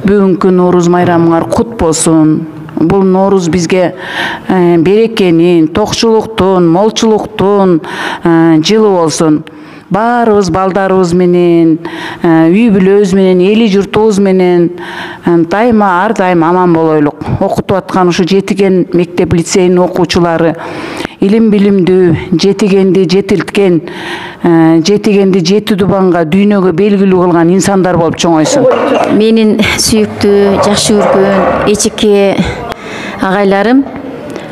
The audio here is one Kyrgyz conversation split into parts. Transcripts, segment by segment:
Бүгүнкү Нооруз майрамыңар кут болсун. Бул Нооруз бизге берекенин, токчулуктун, молчулуктун жылы болсун. Баарыбыз балдарыбыз менен, үй бүлөбүз менен, эли журтубуз менен ар дайым аман болойлук. Окутуп аткан ушу Жетиген мектеп лицейинин окуучулары илим билимдүү, жетигенди жетилткен, жетигенди жети дубанга дүйнөгө белгилүү кылган инсандар болуп чоңойсун. Менин сүйүктүү, жакшы көргөн эчеке агайларым,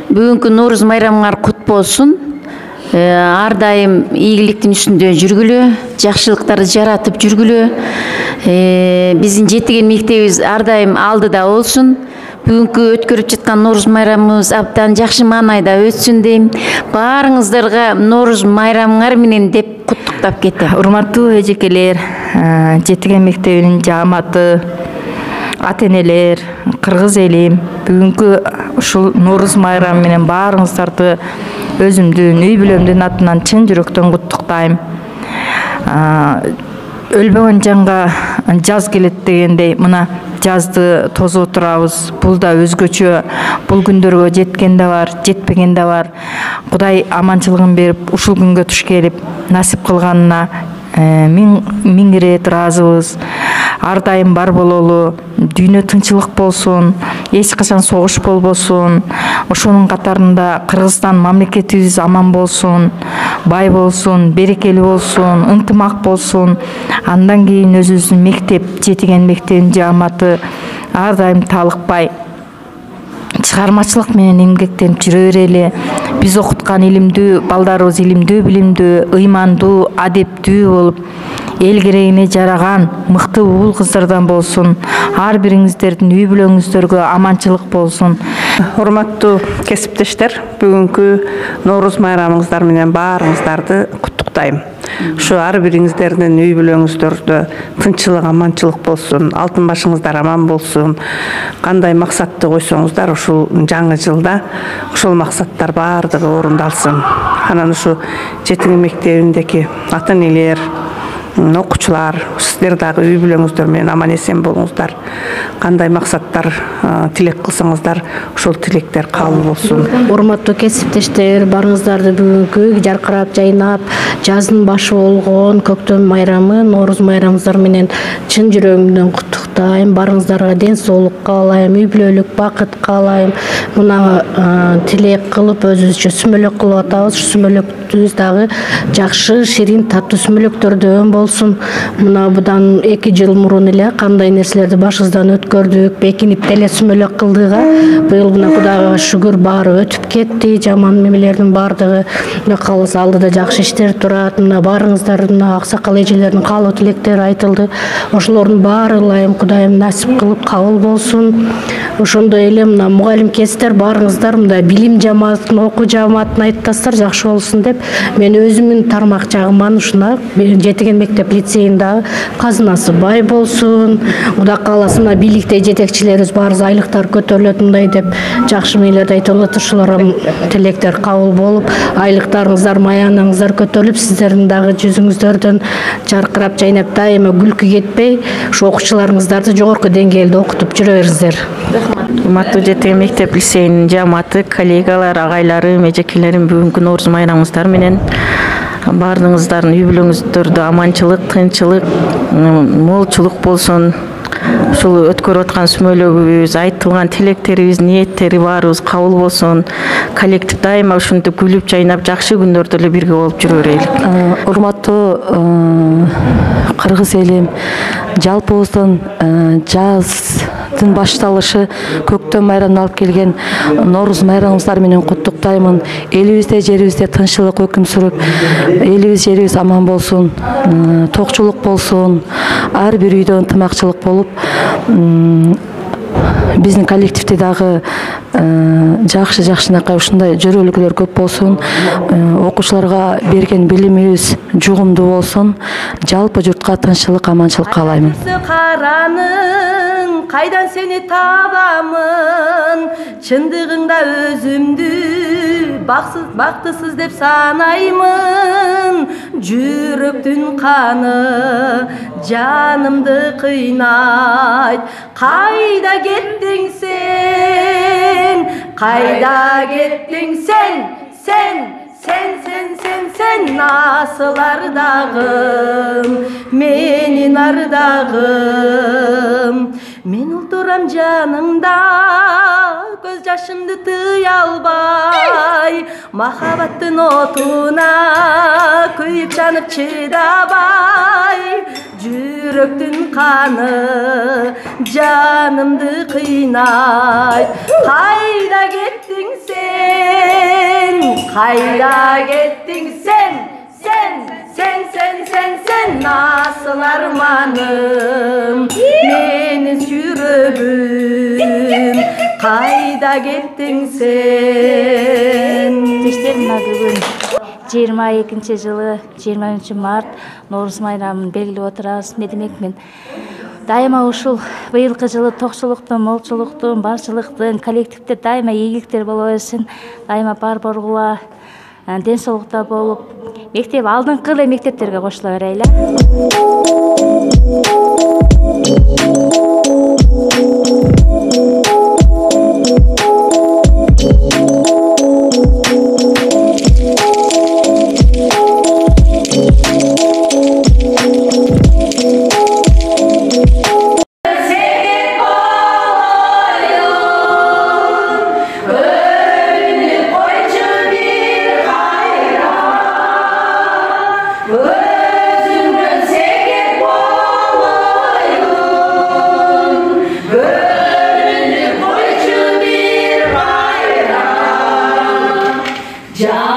бүгүнкү Нооруз майрамыңар кут болсун. Ар дайым ийгиликтин үстүндө жүргүлө, жакшылыктарды жаратып жүргүлө. Биздин Жетиген мектебибиз ар дайым алдыда болсун. Бүгүнкү өткөрүп жаткан Нооруз майрамыбыз абдан жакшы маанайда өтсүн дейм. Баарыңыздарга Нооруз майрамыңар менен деп куттуктап кетем. Урматтуу эжекелер, Жетиген мектебинин жааматы, ата-энелер, кыргыз элим, бүгүнкү ушул Нооруз майрамы менен баарыңыздарды өзүмдүн, үй бүлөмдүн атынан чын жүрөктөн куттуктайм. Өлбөгөн жанга жаз келет дегендей, мына жазды тосуп турабыз. Бул да өзгөчө, бул күндөргө жеткен да бар, жетпеген да бар. Кудай аманчылыгын берип, ушул күнгө туш келип насип кылганына миң ирет ыраазыбыз. Ар дайым бар бололу, дүйнө тынчылык болсун, эч качан согуш болбосун. Ошонун катарында Кыргызстан мамлекетибиз аман болсун, бай болсун, берекелүү болсун, ынтымак болсун. Андан кийин өзүбүздүн мектеп, Жетиген мектебинин жааматы ар дайым талыкпай чыгармачылык менен эмгектенип жүрө берели. Биз окуткан илимдүү балдарыбыз илимдүү, билимдүү, ыймандуу, адептүү болуп, эл керегине жараган мыкты уул кыздардан болсун. Ар бириңиздердин үй бүлөңүздөргө аманчылык болсун. Урматтуу кесиптештер, бүгүнкү Нооруз майрамыңыздар менен баарыңыздарды куттуктайм. Ушу ар бириңиздердин үй бүлөңүздөрдө тынчылык, аманчылык болсун, алтын башыңыздар аман болсун. Кандай максатты койсоңуздар ушул жаңы жылда ушул максаттар баардыгы орундалсын. Анан ушу Жетиген мектебиндеги ата-энелер, окуучулар, сиздер дагы үй бүлөңүздөр менен аман эсен болуңуздар. Кандай максаттар тилек кылсаңыздар, ушул тилектер кабыл болсун. Урматтуу кесиптештер, барыңыздарды бүгүнкү жаркырап жайнап, жаздын башы болгон көктөм майрамы, Нооруз майрамыңыздар менен чын жүрөгүмдөн куттуктайм. Барыңыздарга ден соолук каалайм, үй бүлөлүк бакыт каалайм. Мына тилек кылып өзүбүзчө сүмөлөк кылып атабыз. Сүмөлөкүбүз дагы жакшы, ширин, таттуу сүмөлөктөрдөн болсун. Мына будан 2 жыл мурун эле кандай нерселерди башыбыздан өткөрдүк, бекинип деле сүмөлөк кылдыга. Быйыл мына Кудайга шүгүр баары өтүп кетти, жаман мемелердин баардыгы. Мына калыс алдыда жакшы иштер турат. Мына барыңыздардын аксакал эжелердин каалоо тилектери айтылды. Ошолордун баары ылайым Кудайым насип кылып кабыл болсун. Ошондой эле мына мугалим кесиптер барыңыздар, мына билим жамаатын, окуу жамаатын айтасыздар, жакшы болсун деп мен өзүмдүн тармак жагыман ушуна Жетиген мектеп лицейинде казынасы бай болсун. Кудай кааласа мына бийликте жетекчилерибиз баарыбыз айлыктар көтөрүлөт мындай деп жакшы мээлерди айтып атат. Ушуларга тилектер кабыл болуп, айлыктарыңыздар, маяныңыздар көтөрүлүп, сиздердин дагы жүзүңүздөрдөн жаркырап жайнап дайыма күлкү кетпей, ушу окуучуларыңыздарды жогорку деңгээлде окутуп жүрө бериңиздер. Урматтуу Жетиген мектеп лицейинин жааматы, коллегалар, агайларым, эжекелерим, бүгүнкү Нооруз майрамыңыздар менен баардыгыңыздардын үй бүлөңүздөрдө аманчылык, тынчылык, молчулук болсун. Ушул өткөрүп аткан сүмөлөгүбүз, айтылган тилектерибиз, ниеттери баарыбыз кабыл болсун. Коллектив дайыма ушинтип күлүп жайнап, жакшы күндөрдө эле бирге болуп жүрө берели. Урматтуу кыргыз элим, жалпыбыздын жаздын башталышы көктөм майрамын алып келген Нооруз майрамыңыздар менен куттуктаймын. Элибизде, жерибизде тынччылык өкүм сүрүп, элибиз, жерибиз аман болсун, токчулук болсун, ар бир үйдө ынтымакчылык болуп, биздин коллективде дагы жакшы-жакшынакай ушундай жөрөлгүлөр көп болсун. Окуучуларга берген билимибиз жугумдуу болсун. Жалпы журтка тынччылык, аманчылык каалаймын. кайдан сени табамын, чындыгыңда өзүмдү бактысыз деп санаймын. Жүрөктүн каны жанымды кыйнайт. Кайда кеттиң сен? Кайда кеттиң сен? Sen nasıl ardağım, menin ardağım. Men ulturam canımda, göz yaşımdı tıya albay. Mahabattın otuna kuyup canıp çıdabay. Жүрөктүн каны жанымды кыйнайт. Кайда кеттиң сен? Kayda gittin sen? Sen nasıl armanım, menin yüreğim. Kayda gittin sen? Мына бүгүн 22-жылы 23 март Норuz майрамын белгилеп отурабыз. Эмне демек, мен дайыма ушул быйылкы жылы токчулуктун, молчулуктун, барчылыктын, коллективде дайыма ийгиликтер боло берсин. Дайыма бар боргула, ден соолукта болуп, мектеп алдыңкы эле мектептерге кошула берели. Ya